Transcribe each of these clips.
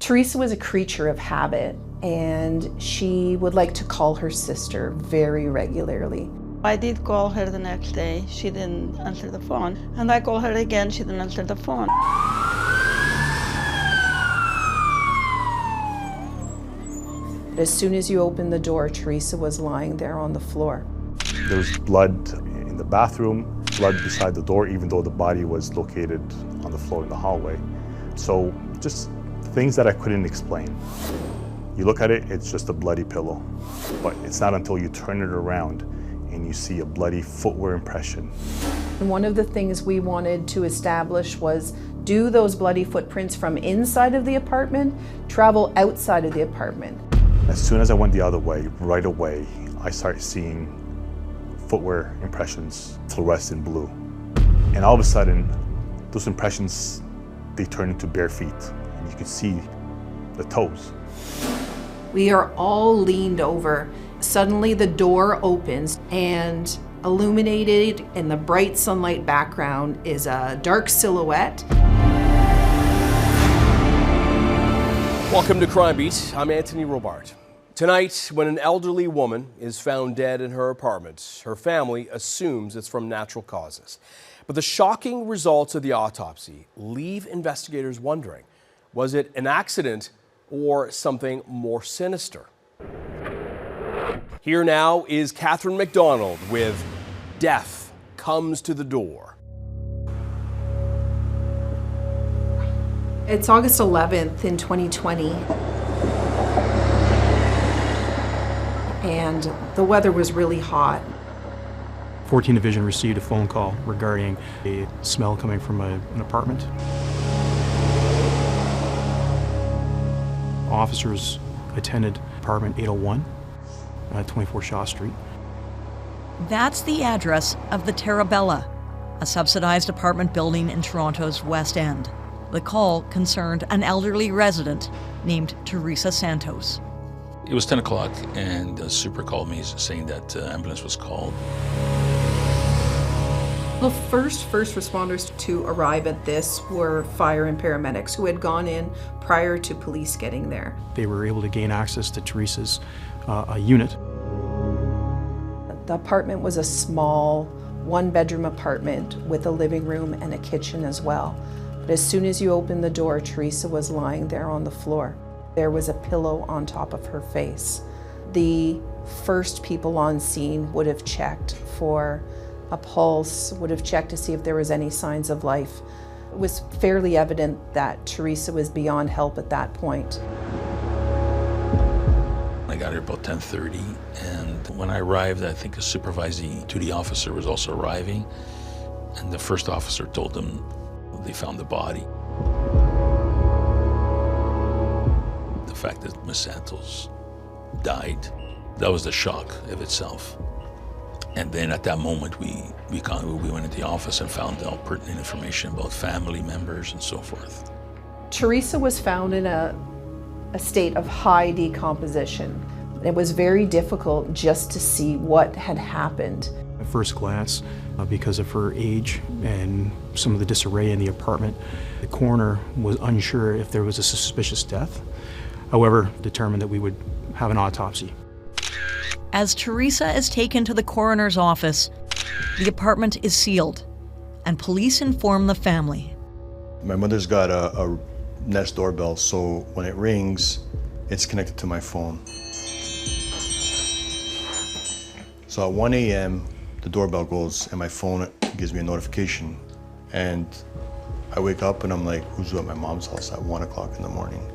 Teresa was a creature of habit, and she would like to call her sister very regularly. I did call her the next day. She didn't answer the phone. And I called her again. She didn't answer the phone. As soon as you opened the door, Teresa was lying there on the floor. There was blood in the bathroom, blood beside the door, even though the body was located on the floor in the hallway. So just things that I couldn't explain. You look at it, it's just a bloody pillow. But it's not until you turn it around and you see a bloody footwear impression. And one of the things we wanted to establish was, do those bloody footprints from inside of the apartment travel outside of the apartment? As soon as I went the other way, right away, I started seeing footwear impressions, fluorescent blue. And all of a sudden, those impressions, they turn into bare feet. And you can see the toes. We are all leaned over. Suddenly the door opens, and illuminated in the bright sunlight background is a dark silhouette. Welcome to Crime Beat. I'm Anthony Robart. Tonight, when an elderly woman is found dead in her apartment, her family assumes it's from natural causes. But the shocking results of the autopsy leave investigators wondering, was it an accident or something more sinister? Here now is Catherine McDonald with Death Comes to the Door. It's August 11th in 2020. And the weather was really hot. 14 Division received a phone call regarding a smell coming from an apartment. Officers attended apartment 801 at 24 Shaw Street. That's the address of the Terabella, a subsidized apartment building in Toronto's West End. The call concerned an elderly resident named Teresa Santos. It was 10 o'clock and the super called me saying that ambulance was called. The first responders to arrive at this were fire and paramedics who had gone in prior to police getting there. They were able to gain access to Teresa's unit. The apartment was a small one-bedroom apartment with a living room and a kitchen as well. But as soon as you opened the door, Teresa was lying there on the floor. There was a pillow on top of her face. The first people on scene would have checked for a pulse, would have checked to see if there was any signs of life. It was fairly evident that Teresa was beyond help at that point. I got here about 10:30, and when I arrived, I think a supervising duty officer was also arriving, and the first officer told them they found the body. The fact that Ms. Santos died, that was the shock of itself. And then at that moment, we went into the office and found all pertinent information about family members and so forth. Teresa was found in a state of high decomposition. It was very difficult just to see what had happened. At first glance, because of her age and some of the disarray in the apartment, the coroner was unsure if there was a suspicious death. However, determined that we would have an autopsy. As Teresa is taken to the coroner's office, the apartment is sealed, and police inform the family. My mother's got a Nest doorbell, so when it rings, it's connected to my phone. So at 1 a.m., the doorbell goes and my phone gives me a notification. And I wake up and I'm like, who's at my mom's house at 1 o'clock in the morning?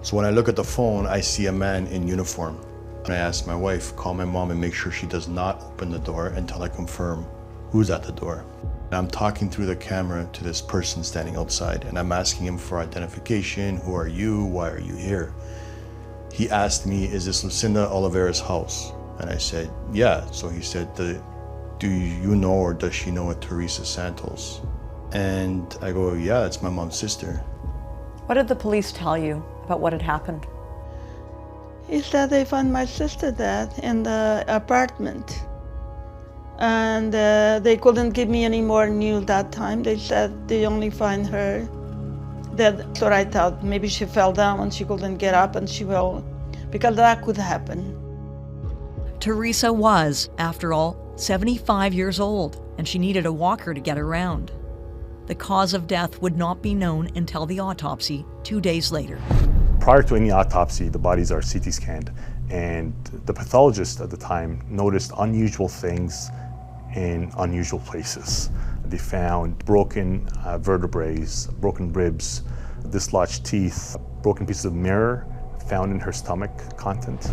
So when I look at the phone, I see a man in uniform. And I asked my wife, call my mom and make sure she does not open the door until I confirm who's at the door. And I'm talking through the camera to this person standing outside, and I'm asking him for identification. Who are you? Why are you here? He asked me, is this Lucinda Oliveira's house? And I said, yeah. So he said, do you know or does she know a Teresa Santos? And I go, yeah, it's my mom's sister. What did the police tell you about what had happened? He said they found my sister dead in the apartment. And they couldn't give me any more news that time. They said they only find her That's what I thought. Maybe she fell down and she couldn't get up and she will, because that could happen. Teresa was, after all, 75 years old, and she needed a walker to get around. The cause of death would not be known until the autopsy 2 days later. Prior to any autopsy, the bodies are CT scanned, and the pathologist at the time noticed unusual things in unusual places. They found broken vertebrae, broken ribs, dislodged teeth, broken pieces of mirror found in her stomach content,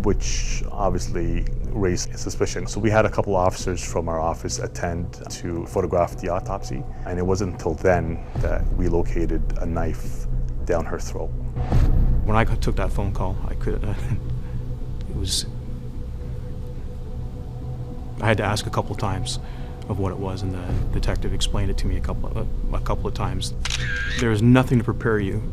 which obviously raised suspicion. So we had a couple officers from our office attend to photograph the autopsy, and it wasn't until then that we located a knife down her throat. When I took that phone call, I had to ask a couple times of what it was, and the detective explained it to me a couple of times. There is nothing to prepare you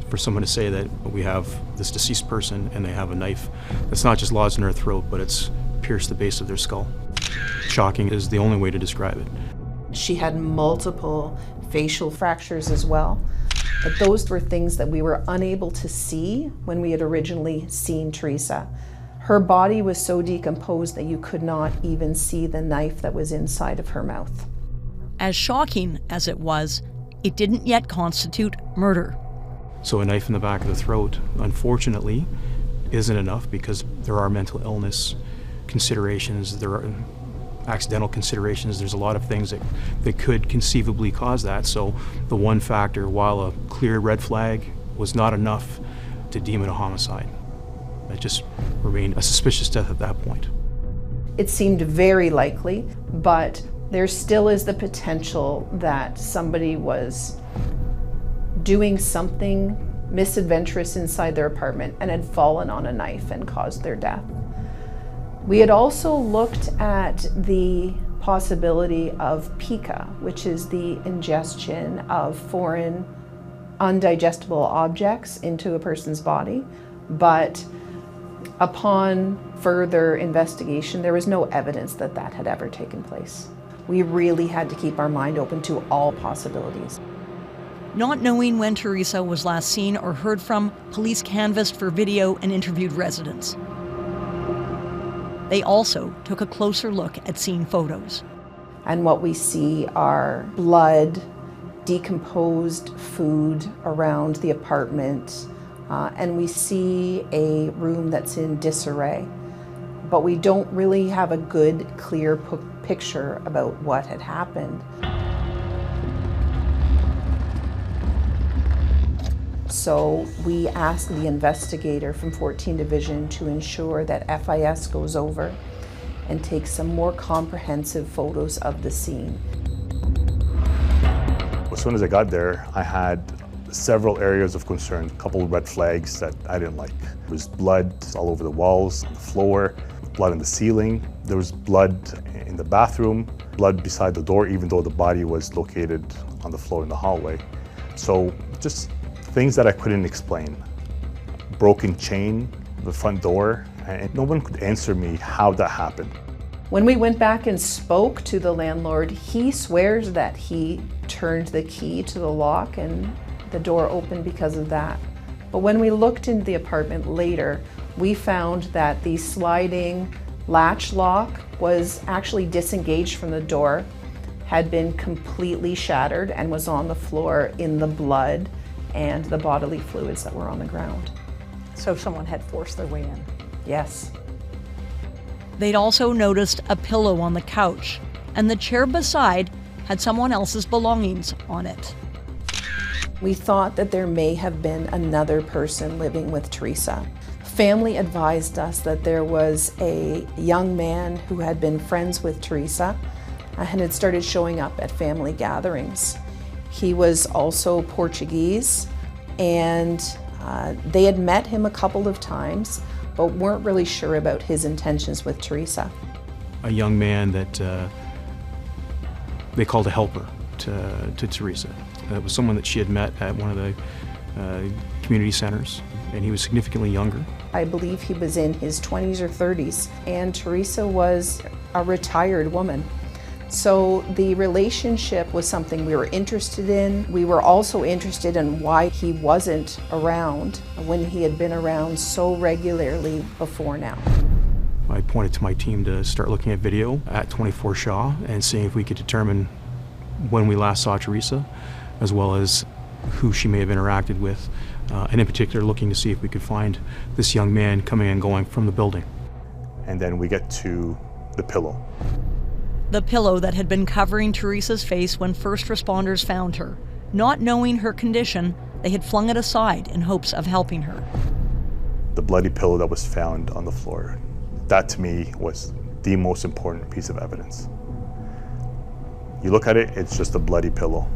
for someone to say that we have this deceased person and they have a knife that's not just lodged in their throat, but it's pierced the base of their skull. Shocking is the only way to describe it. She had multiple facial fractures as well, but those were things that we were unable to see when we had originally seen Teresa. Her body was so decomposed that you could not even see the knife that was inside of her mouth. As shocking as it was, it didn't yet constitute murder. So a knife in the back of the throat, unfortunately, isn't enough because there are mental illness considerations, there are accidental considerations, there's a lot of things that could conceivably cause that. So the one factor, while a clear red flag, was not enough to deem it a homicide. It just remained a suspicious death at that point. It seemed very likely, but there still is the potential that somebody was doing something misadventurous inside their apartment and had fallen on a knife and caused their death. We had also looked at the possibility of pica, which is the ingestion of foreign undigestible objects into a person's body, but upon further investigation, there was no evidence that that had ever taken place. We really had to keep our mind open to all possibilities. Not knowing when Teresa was last seen or heard from, police canvassed for video and interviewed residents. They also took a closer look at scene photos. And what we see are blood, decomposed food around the apartment, and we see a room that's in disarray. But we don't really have a good, clear picture about what had happened. So we asked the investigator from 14 Division to ensure that FIS goes over and takes some more comprehensive photos of the scene. As soon as I got there, I had several areas of concern, a couple of red flags that I didn't like. There was blood all over the walls, on the floor, blood on the ceiling. There was blood in the bathroom, blood beside the door, even though the body was located on the floor in the hallway. So just things that I couldn't explain. Broken chain, the front door, and no one could answer me how that happened. When we went back and spoke to the landlord, he swears that he turned the key to the lock and the door opened because of that. But when we looked into the apartment later, we found that the sliding latch lock was actually disengaged from the door, had been completely shattered, and was on the floor in the blood and the bodily fluids that were on the ground. So someone had forced their way in. Yes. They'd also noticed a pillow on the couch, and the chair beside had someone else's belongings on it. We thought that there may have been another person living with Teresa. Family advised us that there was a young man who had been friends with Teresa and had started showing up at family gatherings. He was also Portuguese, and they had met him a couple of times, but weren't really sure about his intentions with Teresa. A young man that they called a helper to Teresa. It was someone that she had met at one of the community centers, and he was significantly younger. I believe he was in his 20s or 30s, and Teresa was a retired woman. So the relationship was something we were interested in. We were also interested in why he wasn't around when he had been around so regularly before now. I pointed to my team to start looking at video at 24 Shaw and seeing if we could determine when we last saw Teresa, as well as who she may have interacted with, and in particular looking to see if we could find this young man coming and going from the building. And then we get to the pillow. The pillow that had been covering Teresa's face when first responders found her. Not knowing her condition, they had flung it aside in hopes of helping her. The bloody pillow that was found on the floor, that to me was the most important piece of evidence. You look at it, it's just a bloody pillow,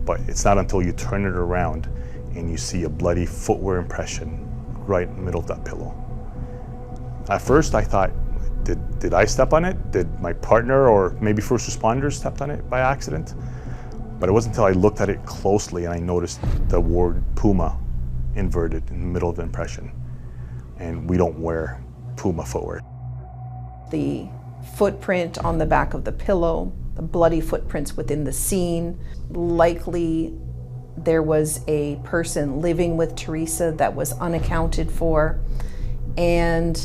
but it's not until you turn it around and you see a bloody footwear impression right in the middle of that pillow. At first I thought, did I step on it? Did my partner or maybe first responders stepped on it by accident? But it wasn't until I looked at it closely and I noticed the word Puma inverted in the middle of the impression. And we don't wear Puma footwear. The footprint on the back of the pillow, the bloody footprints within the scene. Likely there was a person living with Teresa that was unaccounted for. And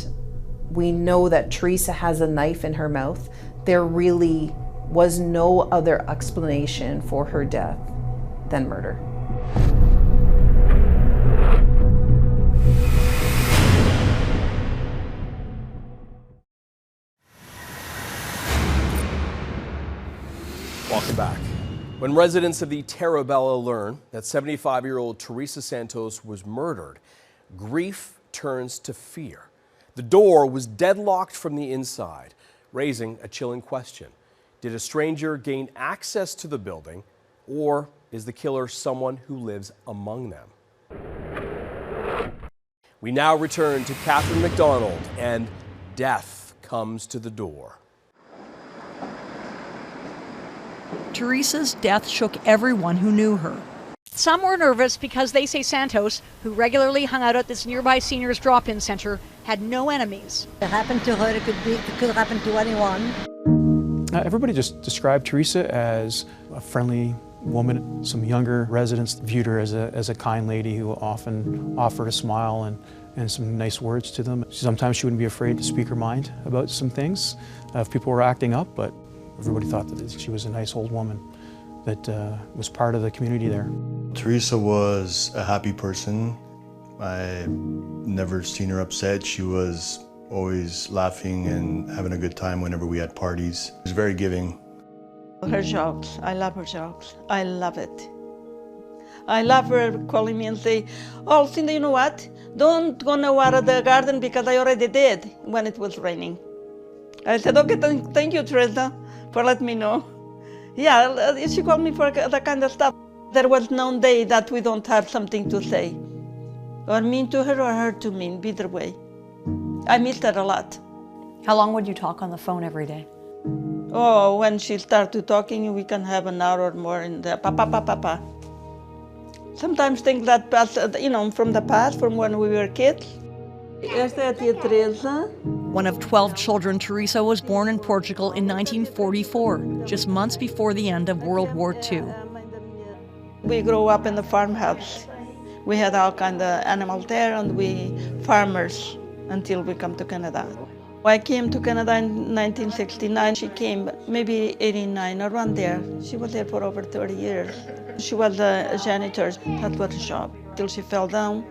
we know that Teresa has a knife in her mouth. There really was no other explanation for her death than murder. Welcome back. When residents of the Terra learn that 75-year-old Teresa Santos was murdered, grief turns to fear. The door was deadlocked from the inside, raising a chilling question. Did a stranger gain access to the building, or is the killer someone who lives among them? We now return to Catherine McDonald, and death comes to the door. Teresa's death shook everyone who knew her. Some were nervous because they say Santos, who regularly hung out at this nearby seniors drop-in center, had no enemies. It happened to her, it could happen to anyone. Everybody just described Teresa as a friendly woman. Some younger residents viewed her as a kind lady who often offered a smile and some nice words to them. Sometimes she wouldn't be afraid to speak her mind about some things if people were acting up, but everybody thought that she was a nice old woman that was part of the community there. Teresa was a happy person. I never seen her upset. She was always laughing and having a good time whenever we had parties. She was very giving. Her jokes, I love her jokes. I love it. I love her calling me and say, oh, Cindy, you know what? Don't go now out of the garden because I already did when it was raining. I said, okay, thank you, Teresa, for letting me know. Yeah, she called me for that kind of stuff. There was no day that we don't have something to say. Or mean to her or her to me, either way. I missed her a lot. How long would you talk on the phone every day? Oh, when she started talking, we can have an hour or more in the papa. Sometimes things that pass, from the past, from when we were kids. Esta é a Teresa. One of 12 children, Teresa was born in Portugal in 1944, just months before the end of World War II. We grew up in the farmhouse. We had all kind of animals there, and we farmers until we come to Canada. I came to Canada in 1969. She came maybe 89, around there. She was there for over 30 years. She was a janitor. That was her job. Till she fell down.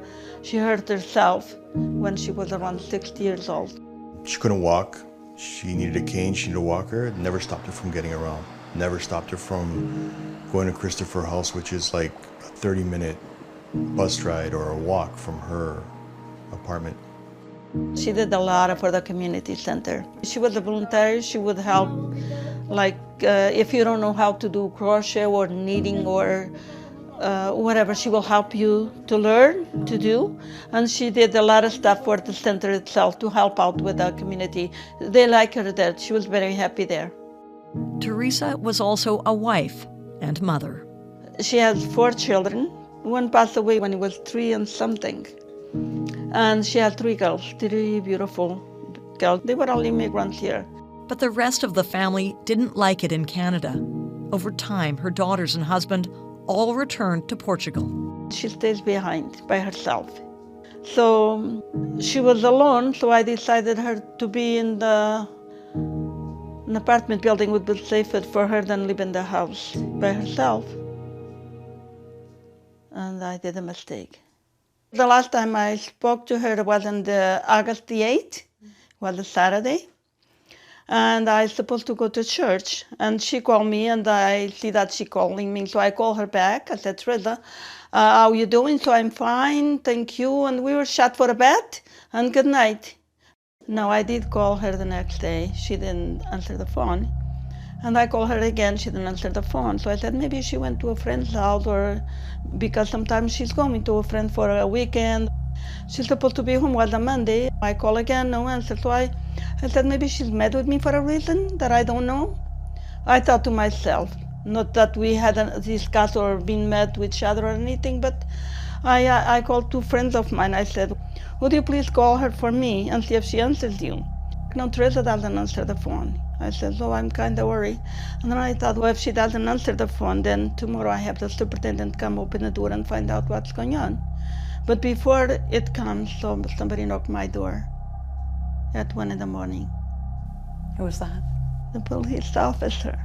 She hurt herself when she was around 60 years old. She couldn't walk. She needed a cane. She needed a walker. It never stopped her from getting around. Never stopped her from going to Christopher House, which is like a 30-minute bus ride or a walk from her apartment. She did a lot for the community center. She was a volunteer. She would help, like if you don't know how to do crochet or knitting or whatever, she will help you to learn to do. And she did a lot of stuff for the center itself to help out with the community. They like her there. She was very happy there. Teresa was also a wife and mother. She has 4 children. One passed away when he was 3 and something. And she had 3 girls, 3 beautiful girls. They were all immigrants here. But the rest of the family didn't like it in Canada. Over time, her daughters and husband all returned to Portugal. She stays behind by herself. So she was alone, so I decided her to be in an apartment building would be safer for her than live in the house by herself. And I did a mistake. The last time I spoke to her was on the August the 8th, was a Saturday. And I was supposed to go to church. And she called me, and I see that she calling me. So I called her back. I said, Teresa, how are you doing? So I'm fine, thank you. And we were shut for a bed, and good night. No, I did call her the next day. She didn't answer the phone. And I called her again, she didn't answer the phone. So I said, maybe she went to a friend's house, or because sometimes she's going to a friend for a weekend. She's supposed to be home, was a Monday. I call again, no answer. So I said, maybe she's mad with me for a reason that I don't know. I thought to myself, not that we had discussed or been mad with each other or anything, but I called two friends of mine. I said, would you please call her for me and see if she answers you? No, Teresa doesn't answer the phone. I said, so I'm kind of worried. And then I thought, well, if she doesn't answer the phone, then tomorrow I have the superintendent come open the door and find out what's going on. But before it comes, so somebody knocked my door at 1 in the morning. Who was that? The police officer.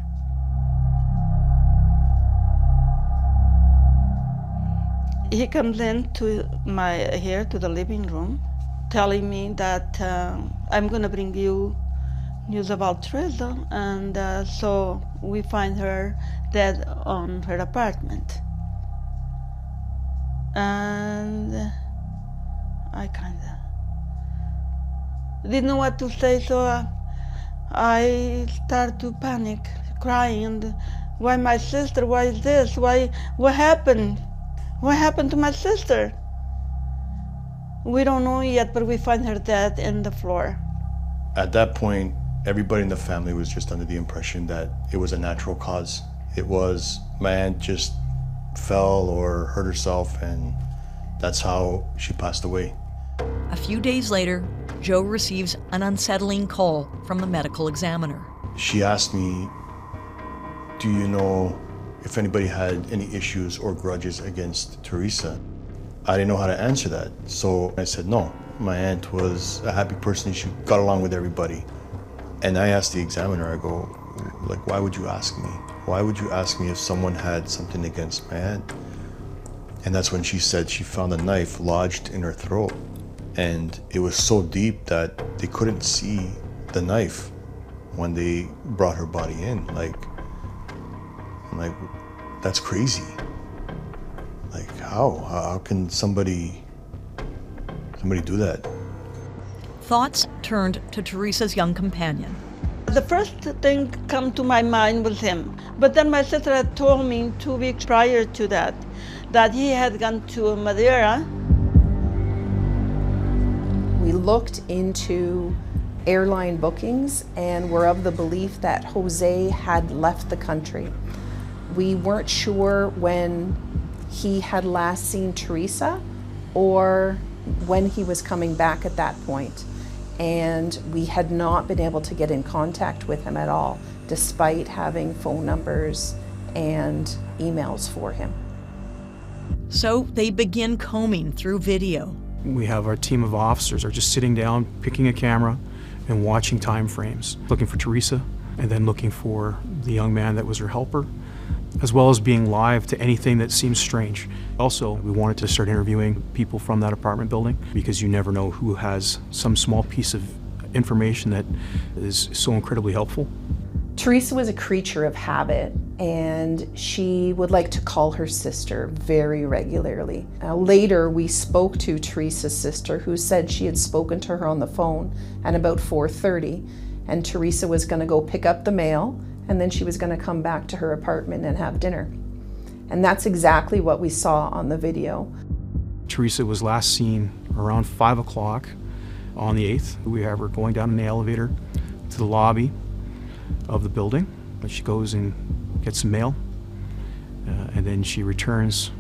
He comes in to to the living room, telling me that I'm going to bring you news about Teresa, and so we find her dead on her apartment. And I kind of didn't know what to say, so I started to panic, crying, and why my sister, why is this, what happened? What happened to my sister? We don't know yet, but we find her dead in the floor. At that point, everybody in the family was just under the impression that it was a natural cause. It was, my aunt just fell or hurt herself, and that's how she passed away. A few days later, Joe receives an unsettling call from the medical examiner. She asked me, do you know if anybody had any issues or grudges against Teresa? I didn't know how to answer that, so I said no. My aunt was a happy person, she got along with everybody. And I asked the examiner, I go, like, why would you ask me? Why would you ask me if someone had something against my aunt? And that's when she said she found a knife lodged in her throat. And it was so deep that they couldn't see the knife when they brought her body in. I'm like, that's crazy. Like, how can somebody do that? Thoughts turned to Teresa's young companion. The first thing come to my mind was him. But then my sister had told me 2 weeks prior to that he had gone to Madeira. We looked into airline bookings and were of the belief that Jose had left the country. We weren't sure when he had last seen Teresa or when he was coming back at that point. And we had not been able to get in contact with him at all, despite having phone numbers and emails for him. So they begin combing through video. We have our team of officers are just sitting down, picking a camera and watching time frames, looking for Teresa and then looking for the young man that was her helper, as well as being live to anything that seems strange. Also, we wanted to start interviewing people from that apartment building because you never know who has some small piece of information that is so incredibly helpful. Teresa was a creature of habit, and she would like to call her sister very regularly. Later, we spoke to Teresa's sister, who said she had spoken to her on the phone at about 4:30, and Teresa was going to go pick up the mail, and then she was going to come back to her apartment and have dinner. And that's exactly what we saw on the video. Teresa was last seen around 5 o'clock on the 8th. We have her going down in the elevator to the lobby of the building. She goes and gets some mail, and then she returns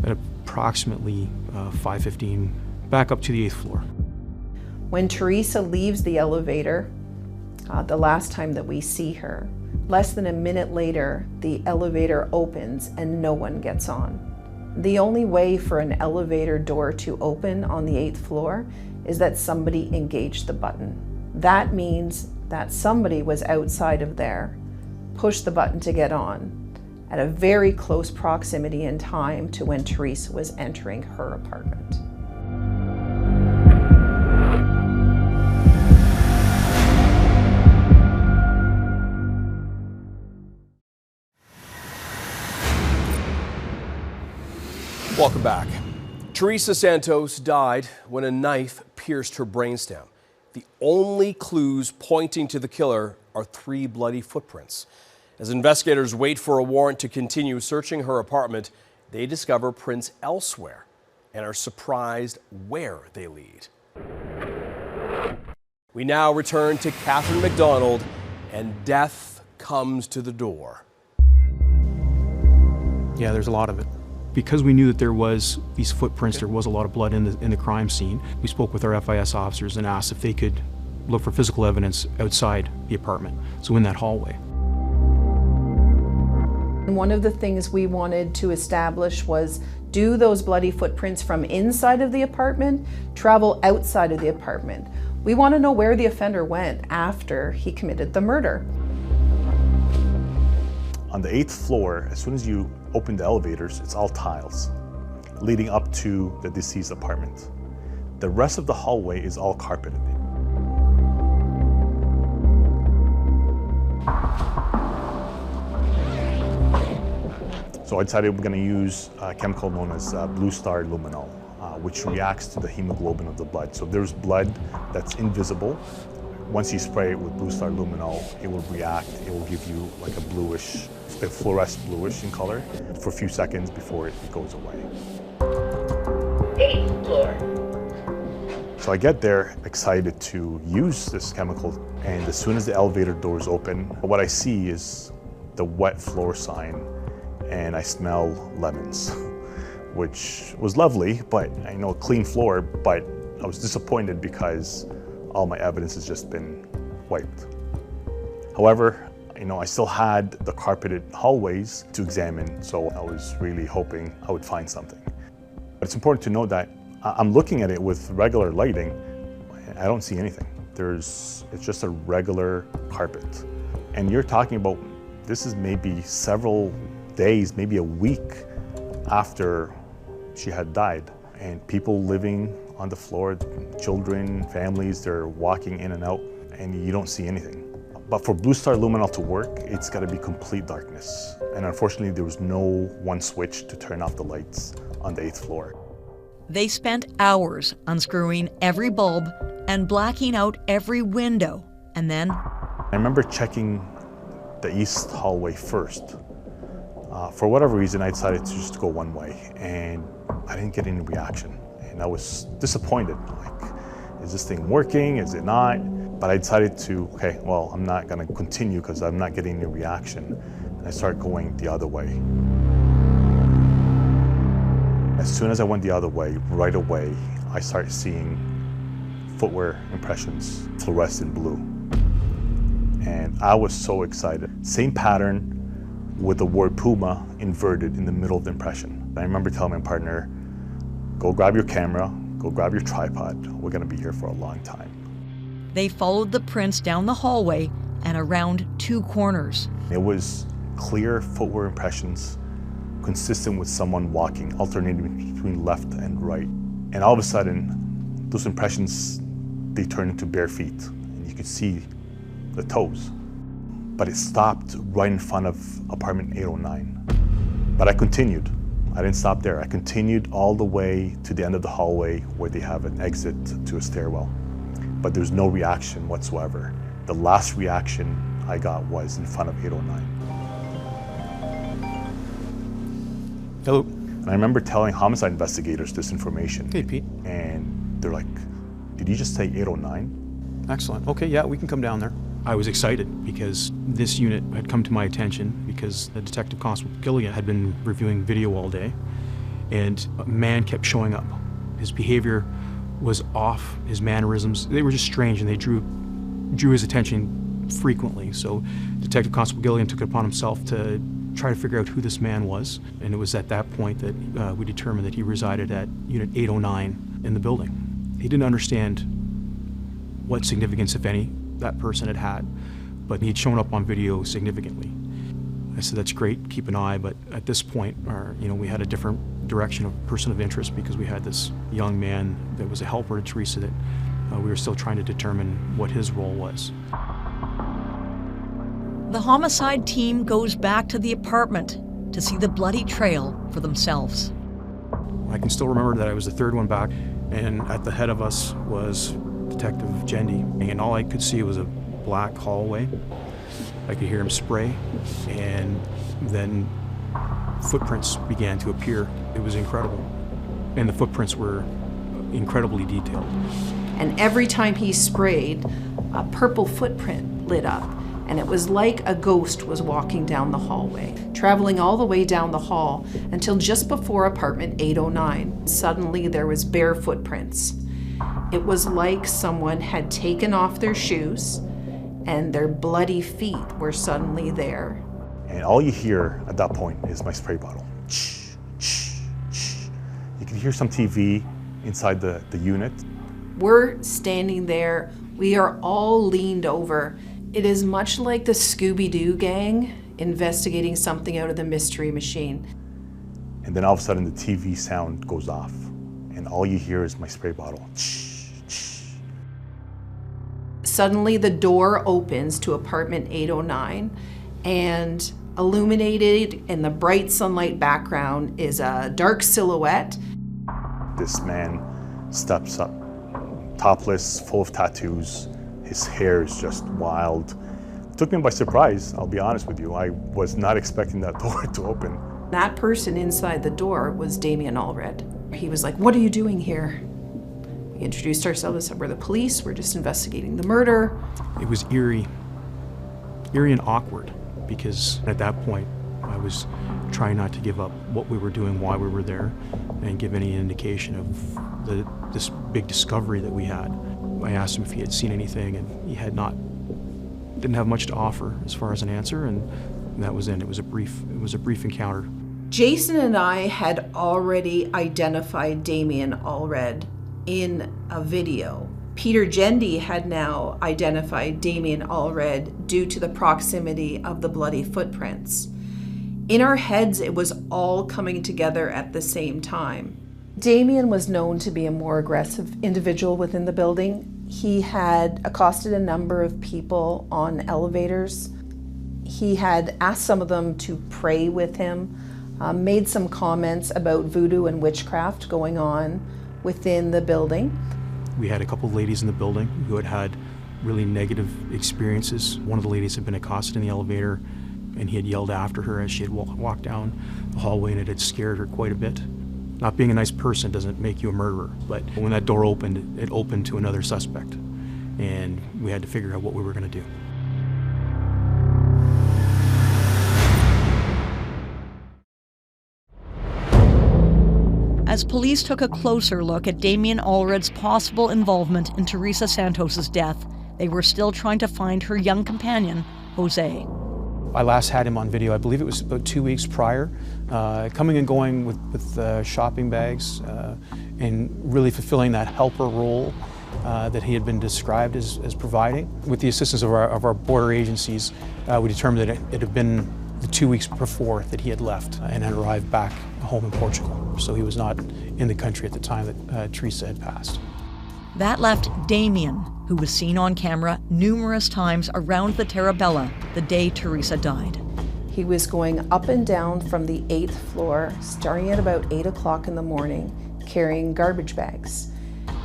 at approximately 5:15 back up to the 8th floor. When Teresa leaves the elevator, the last time that we see her. Less than a minute later, the elevator opens and no one gets on. The only way for an elevator door to open on the 8th floor is that somebody engaged the button. That means that somebody was outside of there, pushed the button to get on, at a very close proximity in time to when Teresa was entering her apartment. Welcome back. Teresa Santos died when a knife pierced her brainstem. The only clues pointing to the killer are 3 bloody footprints. As investigators wait for a warrant to continue searching her apartment, they discover prints elsewhere and are surprised where they lead. We now return to Catherine McDonald, and death comes to the door. Yeah, there's a lot of it. Because we knew that there was these footprints, there was a lot of blood in the crime scene, we spoke with our FIS officers and asked if they could look for physical evidence outside the apartment, so in that hallway. And one of the things we wanted to establish was, do those bloody footprints from inside of the apartment travel outside of the apartment? We want to know where the offender went after he committed the murder. On the 8th floor, as soon as you open the elevators, it's all tiles leading up to the deceased apartment. The rest of the hallway is all carpeted. So I decided we're going to use a chemical known as blue star luminol, which reacts to the hemoglobin of the blood. So there's blood that's invisible. Once you spray it with blue star luminol, it will react. It will give you like a bluish, a fluorescent bluish in color for a few seconds before it goes away. 8th floor. So I get there excited to use this chemical, and as soon as the elevator doors open, what I see is the wet floor sign, and I smell lemons, which was lovely, but I know a clean floor, but I was disappointed because all my evidence has just been wiped. However, I still had the carpeted hallways to examine, so I was really hoping I would find something. But it's important to note that I'm looking at it with regular lighting. I don't see anything. It's just a regular carpet. And you're talking about, this is maybe several days, maybe a week after she had died. And people living on the floor, children, families, they're walking in and out, and you don't see anything. But for Blue Star Luminol to work, it's got to be complete darkness. And unfortunately, there was no one switch to turn off the lights on the 8th floor. They spent hours unscrewing every bulb and blacking out every window. And then I remember checking the east hallway first. For whatever reason, I decided to just go one way, and I didn't get any reaction. And I was disappointed. Like, is this thing working? Is it not? But I decided to, okay, well, I'm not gonna continue because I'm not getting any reaction. And I started going the other way. As soon as I went the other way, right away, I started seeing footwear impressions, fluorescent blue. And I was so excited. Same pattern with the word Puma inverted in the middle of the impression. I remember telling my partner, go grab your camera, go grab your tripod. We're gonna be here for a long time. they followed the prints down the hallway and around 2 corners. It was clear footwear impressions consistent with someone walking, alternating between left and right. And all of a sudden, those impressions, they turned into bare feet. And you could see the toes. But it stopped right in front of apartment 809. But I continued. I didn't stop there. I continued all the way to the end of the hallway where they have an exit to a stairwell. But there's no reaction whatsoever. The last reaction I got was in front of 809. Hello. And I remember telling homicide investigators this information. Hey, Pete. And they're like, did you just say 809? Excellent. Okay, yeah, we can come down there. I was excited because this unit had come to my attention because the Detective Constable Gilligan had been reviewing video all day, and a man kept showing up. His behavior was off, his mannerisms, they were just strange, and they drew his attention frequently. So Detective Constable Gilligan took it upon himself to try to figure out who this man was. And it was at that point that we determined that he resided at Unit 809 in the building. He didn't understand what significance, if any, that person had had, but he'd shown up on video significantly. I said, that's great, keep an eye, but at this point, we had a different direction of person of interest because we had this young man that was a helper to Teresa that we were still trying to determine what his role was. The homicide team goes back to the apartment to see the bloody trail for themselves. I can still remember that I was the third one back, and at the head of us was Detective Gendy, and all I could see was a black hallway. I could hear him spray, and then footprints began to appear. It was incredible, and the footprints were incredibly detailed. And every time he sprayed, a purple footprint lit up, and it was like a ghost was walking down the hallway, traveling all the way down the hall until just before apartment 809. Suddenly there was bare footprints. It was like someone had taken off their shoes and their bloody feet were suddenly there. And all you hear at that point is my spray bottle. You can hear some TV inside the unit. We're standing there, we are all leaned over. It is much like the Scooby-Doo gang investigating something out of the Mystery Machine. And then all of a sudden the TV sound goes off and all you hear is my spray bottle. Suddenly the door opens to apartment 809 and illuminated in the bright sunlight background is a dark silhouette. This man steps up, topless, full of tattoos. His hair is just wild. It took me by surprise, I'll be honest with you. I was not expecting that door to open. That person inside the door was Damien Allred. He was like, "What are you doing here?" We introduced ourselves, said we're the police, we're just investigating the murder. It was eerie and awkward because at that point I was trying not to give up what we were doing, why we were there, and give any indication of this big discovery that we had. I asked him if he had seen anything, and he had not. Didn't have much to offer as far as an answer, and that was it. It was a brief encounter. Jason and I had already identified Damien Allred in a video. Peter Gendy had now identified Damien Allred due to the proximity of the bloody footprints. In our heads, it was all coming together at the same time. Damien was known to be a more aggressive individual within the building. He had accosted a number of people on elevators. He had asked some of them to pray with him, made some comments about voodoo and witchcraft going on within the building. We had a couple of ladies in the building who had had really negative experiences. One of the ladies had been accosted in the elevator, and he had yelled after her as she had walked down the hallway, and it had scared her quite a bit. Not being a nice person doesn't make you a murderer, but when that door opened, it opened to another suspect, and we had to figure out what we were going to do. As police took a closer look at Damien Allred's possible involvement in Teresa Santos's death, they were still trying to find her young companion, Jose. I last had him on video, I believe it was about 2 weeks prior, coming and going with shopping bags and really fulfilling that helper role that he had been described as providing. With the assistance of our border agencies, we determined that it had been the 2 weeks before that he had left and had arrived back home in Portugal. So he was not in the country at the time that Teresa had passed. That left Damien, who was seen on camera numerous times around the Terabella the day Teresa died. He was going up and down from the 8th floor, starting at about 8 o'clock in the morning, carrying garbage bags.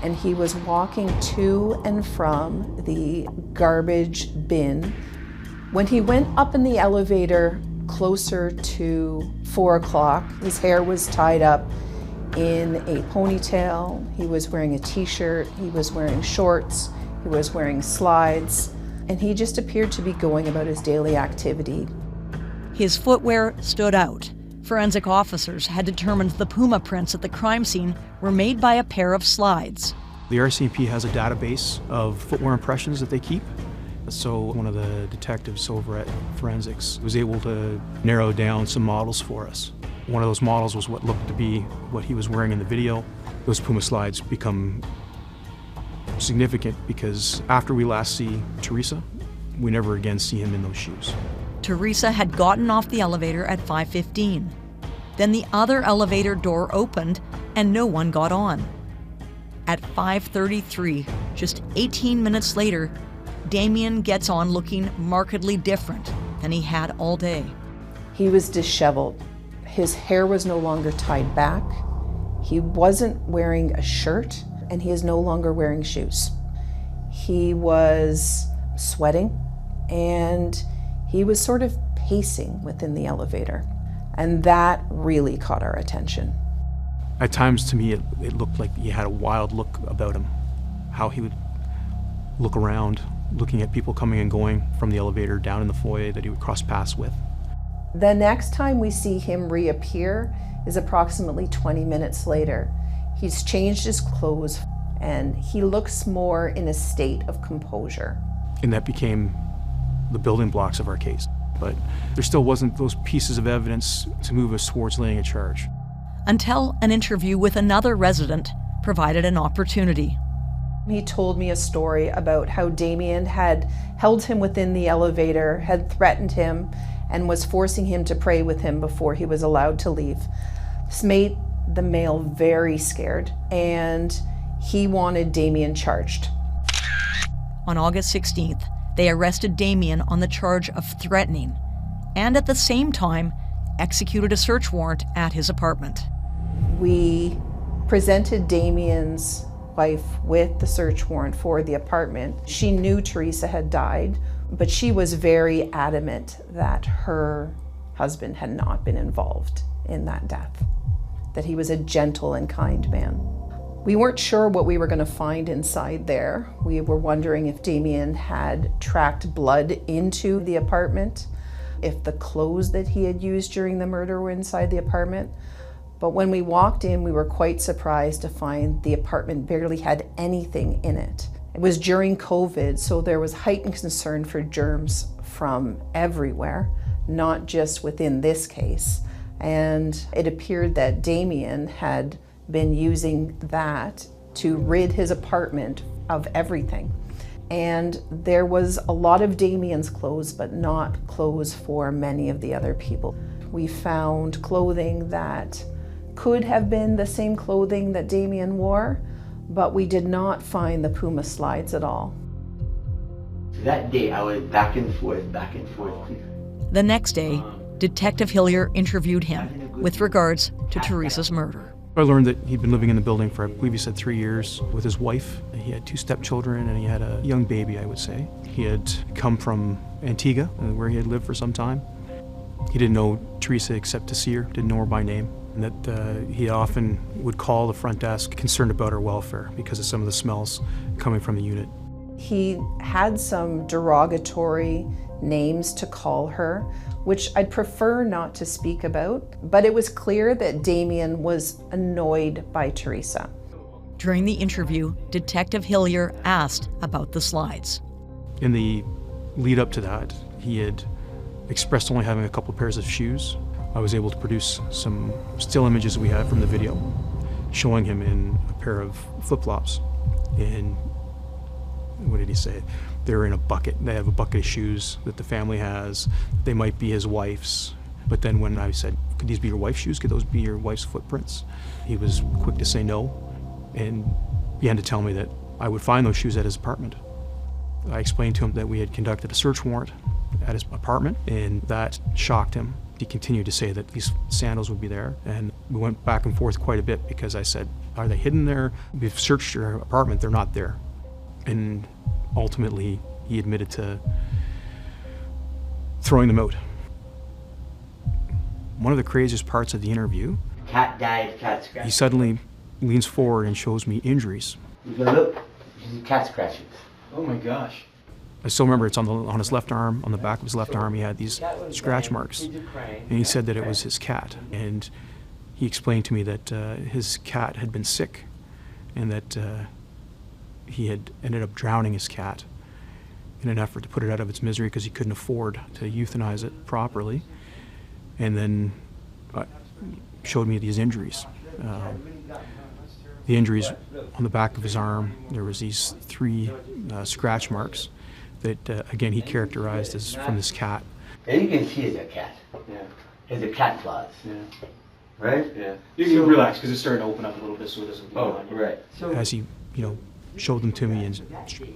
And he was walking to and from the garbage bin. When he went up in the elevator closer to 4 o'clock, his hair was tied up in a ponytail, he was wearing a t-shirt, he was wearing shorts, he was wearing slides, and he just appeared to be going about his daily activity. His footwear stood out. Forensic officers had determined the puma prints at the crime scene were made by a pair of slides. The RCMP has a database of footwear impressions that they keep, So one of the detectives over at Forensics was able to narrow down some models for us. One of those models was what looked to be what he was wearing in the video. Those Puma slides become significant because after we last see Teresa, we never again see him in those shoes. Teresa had gotten off the elevator at 5:15. Then the other elevator door opened and no one got on. At 5:33, just 18 minutes later, Damien gets on looking markedly different than he had all day. He was disheveled. His hair was no longer tied back. He wasn't wearing a shirt, and he is no longer wearing shoes. He was sweating, and he was sort of pacing within the elevator. And that really caught our attention. At times, to me, it looked like he had a wild look about him, how he would look around, looking at people coming and going from the elevator down in the foyer that he would cross paths with. The next time we see him reappear is approximately 20 minutes later. He's changed his clothes and he looks more in a state of composure. And that became the building blocks of our case. But there still wasn't those pieces of evidence to move us towards laying a charge. Until an interview with another resident provided an opportunity. He told me a story about how Damien had held him within the elevator, had threatened him, and was forcing him to pray with him before he was allowed to leave. This made the male very scared, and he wanted Damien charged. On August 16th, they arrested Damien on the charge of threatening, and at the same time, executed a search warrant at his apartment. We presented Damien's wife with the search warrant for the apartment. She knew Teresa had died, but she was very adamant that her husband had not been involved in that death, that he was a gentle and kind man. We weren't sure what we were going to find inside there. We were wondering if Damien had tracked blood into the apartment, if the clothes that he had used during the murder were inside the apartment. But when we walked in, we were quite surprised to find the apartment barely had anything in it. It was during COVID, so there was heightened concern for germs from everywhere, not just within this case. And it appeared that Damien had been using that to rid his apartment of everything. And there was a lot of Damien's clothes, but not clothes for many of the other people. We found clothing that could have been the same clothing that Damien wore, but we did not find the Puma slides at all. That day I was back and forth. The next day, Detective Hillier interviewed him with regards to Teresa's murder. I learned that he'd been living in the building for, I believe he said, 3 years with his wife. He had 2 stepchildren and he had a young baby, I would say. He had come from Antigua, where he had lived for some time. He didn't know Teresa except to see her, didn't know her by name. And that he often would call the front desk concerned about her welfare because of some of the smells coming from the unit. He had some derogatory names to call her, which I'd prefer not to speak about, but it was clear that Damien was annoyed by Teresa. During the interview, Detective Hillier asked about the slides. In the lead up to that, he had expressed only having a couple pairs of shoes. I was able to produce some still images we had from the video showing him in a pair of flip-flops. And what did he say? They were in a bucket. They have a bucket of shoes that the family has. They might be his wife's. But then when I said, could these be your wife's shoes? Could those be your wife's footprints? He was quick to say no and began to tell me that I would find those shoes at his apartment. I explained to him that we had conducted a search warrant at his apartment, and that shocked him. He continued to say that these sandals would be there, and we went back and forth quite a bit because I said, are they hidden there? We've searched your apartment, they're not there. And ultimately, he admitted to throwing them out. One of the craziest parts of the interview, Cat died, cat scratched. he suddenly leans forward and shows me injuries. You can look, this is cat scratches. Oh my gosh. I still remember it's on his left arm, on the back of his left arm, he had these scratch marks. And he said that it was his cat. And he explained to me that his cat had been sick and that he had ended up drowning his cat. in an effort to put it out of its misery because he couldn't afford to euthanize it properly. And then showed me these injuries. The injuries on the back of his arm, there was these 3 scratch marks that, again, he characterized as from this cat. And you can see it's a cat. Yeah. It's a cat claws. Yeah. Right? Yeah. You can relax because it's starting to open up a little bit so it doesn't bleed on you. Right. So As he, showed them to me and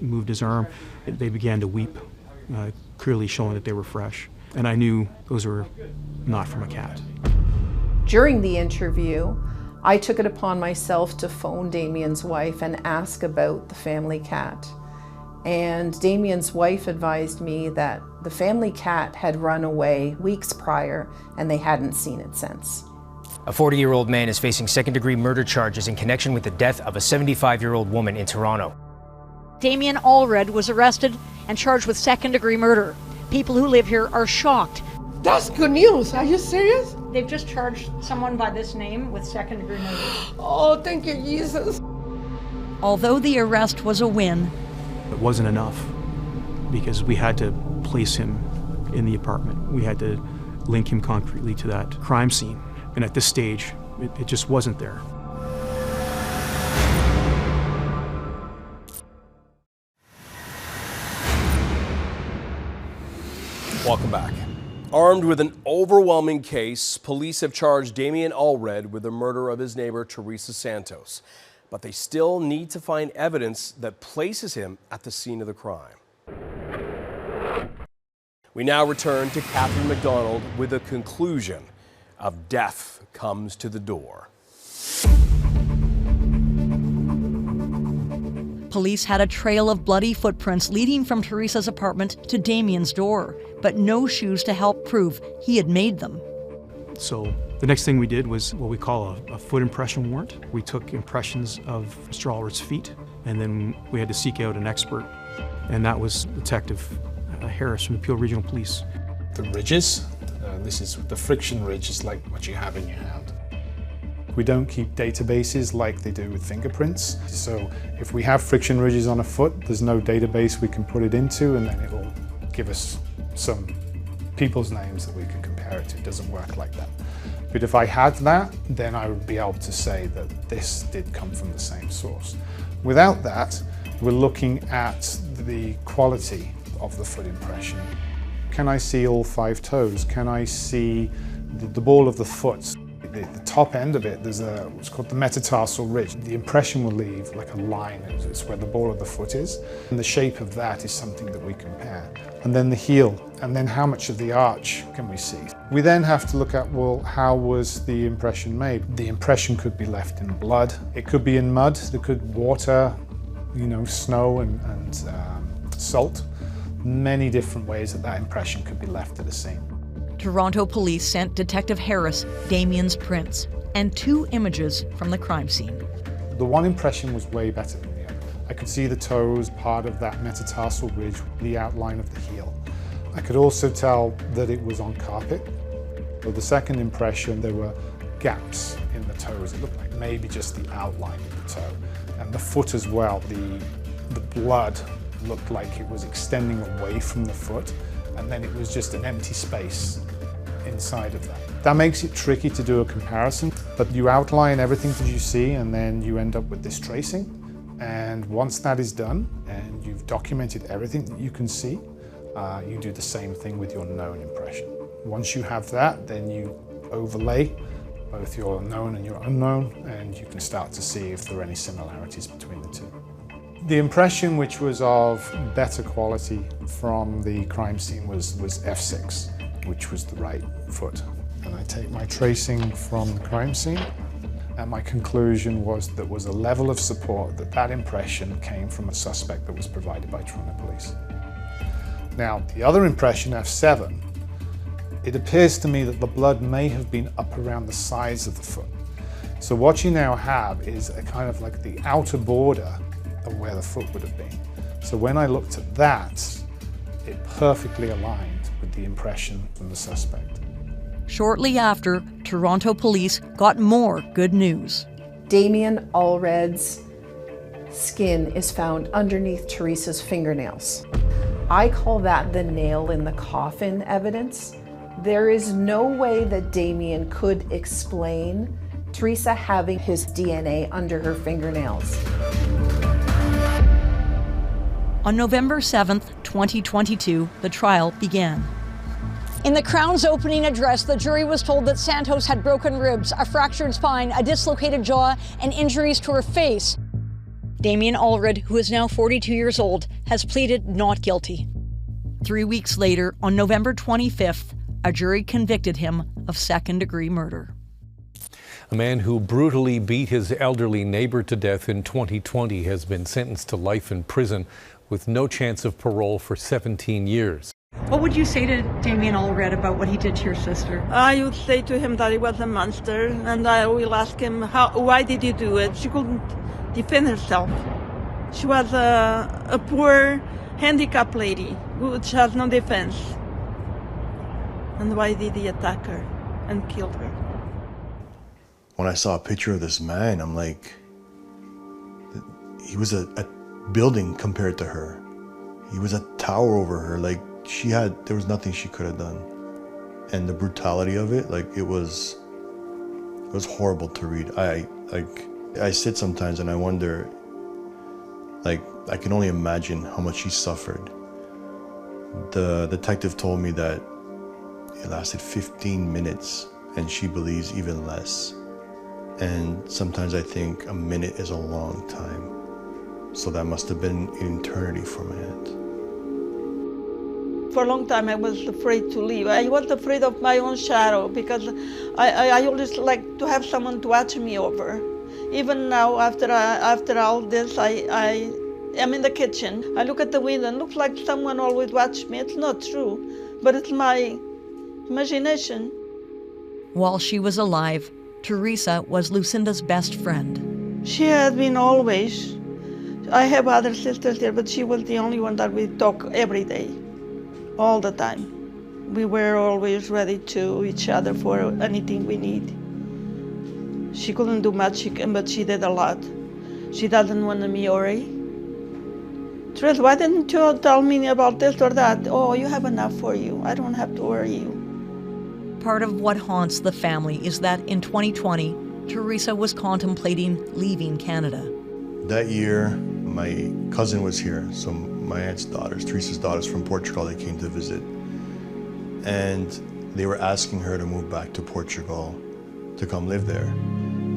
moved his arm, they began to weep, clearly showing that they were fresh. And I knew those were not from a cat. During the interview, I took it upon myself to phone Damien's wife and ask about the family cat. And Damien's wife advised me that the family cat had run away weeks prior and they hadn't seen it since. A 40-year-old man is facing second-degree murder charges in connection with the death of a 75-year-old woman in Toronto. Damien Allred was arrested and charged with second-degree murder. People who live here are shocked. That's good news. Are you serious? They've just charged someone by this name with second-degree murder. Oh, thank you, Jesus. Although the arrest was a win, it wasn't enough because we had to place him in the apartment. We had to link him concretely to that crime scene. And at this stage, it just wasn't there. Welcome back. Armed with an overwhelming case, police have charged Damien Allred with the murder of his neighbor, Teresa Santos. But they still need to find evidence that places him at the scene of the crime. We now return to Catherine McDonald with a conclusion of death comes to the door. police had a trail of bloody footprints leading from Teresa's apartment to Damien's door, but no shoes to help prove he had made them. So the next thing we did was what we call a foot impression warrant. We took impressions of Mr. Allred's feet, and then we had to seek out an expert, and that was Detective Harris from the Peel Regional Police. The ridges, this is the friction ridge, is like what you have in your hand. We don't keep databases like they do with fingerprints. So if we have friction ridges on a foot, there's no database we can put it into, and then it will give us some people's names that we can compare it to. It doesn't work like that. But if I had that, then I would be able to say that this did come from the same source. Without that, we're looking at the quality of the foot impression. Can I see all 5 toes? Can I see the ball of the foot? The top end of it, there's what's called the metatarsal ridge. The impression will leave like a line. It's where the ball of the foot is. And the shape of that is something that we compare. And then the heel, and then how much of the arch can we see? We then have to look at, well, how was the impression made? The impression could be left in blood. It could be in mud. There could water, snow and salt. Many different ways that impression could be left at a scene. Toronto police sent Detective Harris Damien's prints and 2 images from the crime scene. The one impression was way better than the other. I could see the toes, part of that metatarsal ridge, the outline of the heel. I could also tell that it was on carpet. For the second impression, there were gaps in the toes. It looked like maybe just the outline of the toe. And the foot as well, the blood looked like it was extending away from the foot, and then it was just an empty space inside of that. That makes it tricky to do a comparison, but you outline everything that you see and then you end up with this tracing. And once that is done and you've documented everything that you can see, you do the same thing with your known impression. Once you have that, then you overlay both your known and your unknown, and you can start to see if there are any similarities between the two. The impression which was of better quality from the crime scene was F6, which was the right foot. And I take my tracing from the crime scene, and my conclusion was there was a level of support that impression came from a suspect that was provided by Toronto Police. Now, the other impression, F7, it appears to me that the blood may have been up around the sides of the foot. So what you now have is a kind of like the outer border of where the foot would have been. So when I looked at that, it perfectly aligned with the impression from the suspect. Shortly after, Toronto police got more good news. Damien Allred's skin is found underneath Teresa's fingernails. I call that the nail in the coffin evidence. There is no way that Damien could explain Teresa having his DNA under her fingernails. On November 7th, 2022, the trial began. In the Crown's opening address, the jury was told that Santos had broken ribs, a fractured spine, a dislocated jaw, and injuries to her face. Damien Allred, who is now 42 years old, has pleaded not guilty. 3 weeks later, on November 25th, a jury convicted him of second-degree murder. A man who brutally beat his elderly neighbor to death in 2020 has been sentenced to life in prison with no chance of parole for 17 years. What would you say to Damien Allred about what he did to your sister? I would say to him that he was a monster, and I will ask him, why did you do it? She couldn't defend herself. She was a poor, handicapped lady which has no defense. And why did he attack her and kill her? When I saw a picture of this man, I'm like, he was a building compared to her. He was a tower over her. Like, there was nothing she could have done. And the brutality of it, like, it was horrible to read. I sit sometimes and I wonder, like, I can only imagine how much she suffered. The detective told me that it lasted 15 minutes and she believes even less. And sometimes I think a minute is a long time. So that must have been an eternity for my aunt. For a long time I was afraid to leave. I was afraid of my own shadow because I always like to have someone to watch me over. Even now, after all this, I am in the kitchen. I look at the window and it looks like someone always watched me. It's not true, but it's my imagination. While she was alive, Teresa was Lucinda's best friend. She has been always. I have other sisters there, but she was the only one that we talk every day, all the time. We were always ready to each other for anything we need. She couldn't do much, but she did a lot. She doesn't want me worry. Teresa, why didn't you tell me about this or that? Oh, you have enough for you. I don't have to worry you. Part of what haunts the family is that in 2020, Teresa was contemplating leaving Canada. That year, my cousin was here, so my aunt's daughters, Teresa's daughters from Portugal, they came to visit. And they were asking her to move back to Portugal to come live there.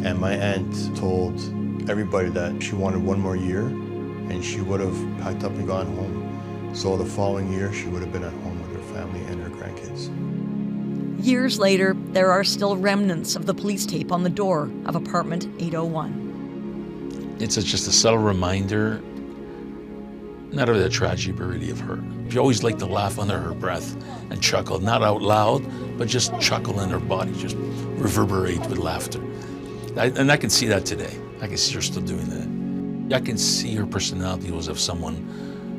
And my aunt told everybody that she wanted one more year and she would have packed up and gone home. So the following year, she would have been at home with her family and her grandkids. Years later, there are still remnants of the police tape on the door of apartment 801. It's just a subtle reminder, not of the tragedy, but really of her. She always liked to laugh under her breath and chuckle, not out loud, but just chuckle in her body, just reverberate with laughter. And I can see that today. I can see her still doing that. I can see her personality was of someone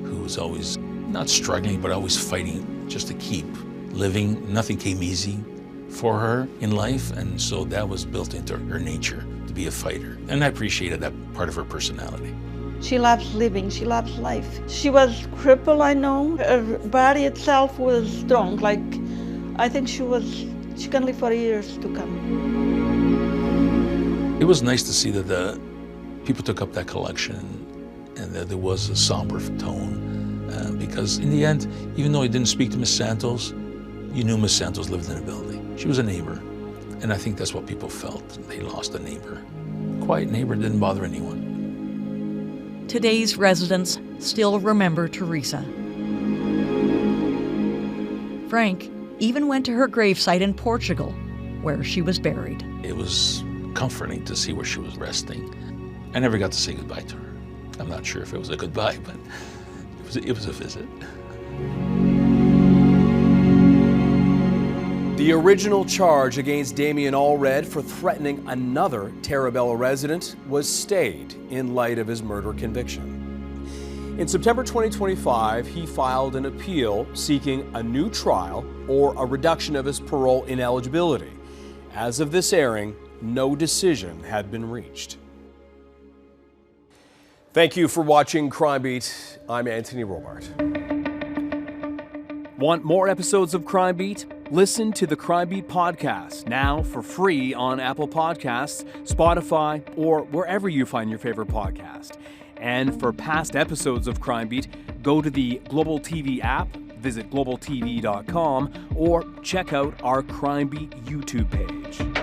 who was always not struggling, but always fighting just to keep living. Nothing came easy for her in life, and so that was built into her nature, to be a fighter. And I appreciated that part of her personality. She loves living, she loves life. She was crippled, I know. Her body itself was strong, like, I think she can live for years to come. It was nice to see that the people took up that collection and that there was a somber tone, because in the end, even though he didn't speak to Miss Santos, you knew Miss Santos lived in a building. She was a neighbor, and I think that's what people felt. They lost a neighbor. Quiet neighbor, didn't bother anyone. Today's residents still remember Teresa. Frank even went to her gravesite in Portugal, where she was buried. It was comforting to see where she was resting. I never got to say goodbye to her. I'm not sure if it was a goodbye, but it was a visit. The original charge against Damien Allred for threatening another Terabella resident was stayed in light of his murder conviction. In September 2025, he filed an appeal seeking a new trial or a reduction of his parole ineligibility. As of this airing, no decision had been reached. Thank you for watching Crime Beat. I'm Anthony Robart. Want more episodes of Crime Beat? Listen to the Crime Beat podcast, now for free on Apple Podcasts, Spotify, or wherever you find your favorite podcast. And for past episodes of Crime Beat, go to the Global TV app, visit globaltv.com, or check out our Crime Beat YouTube page.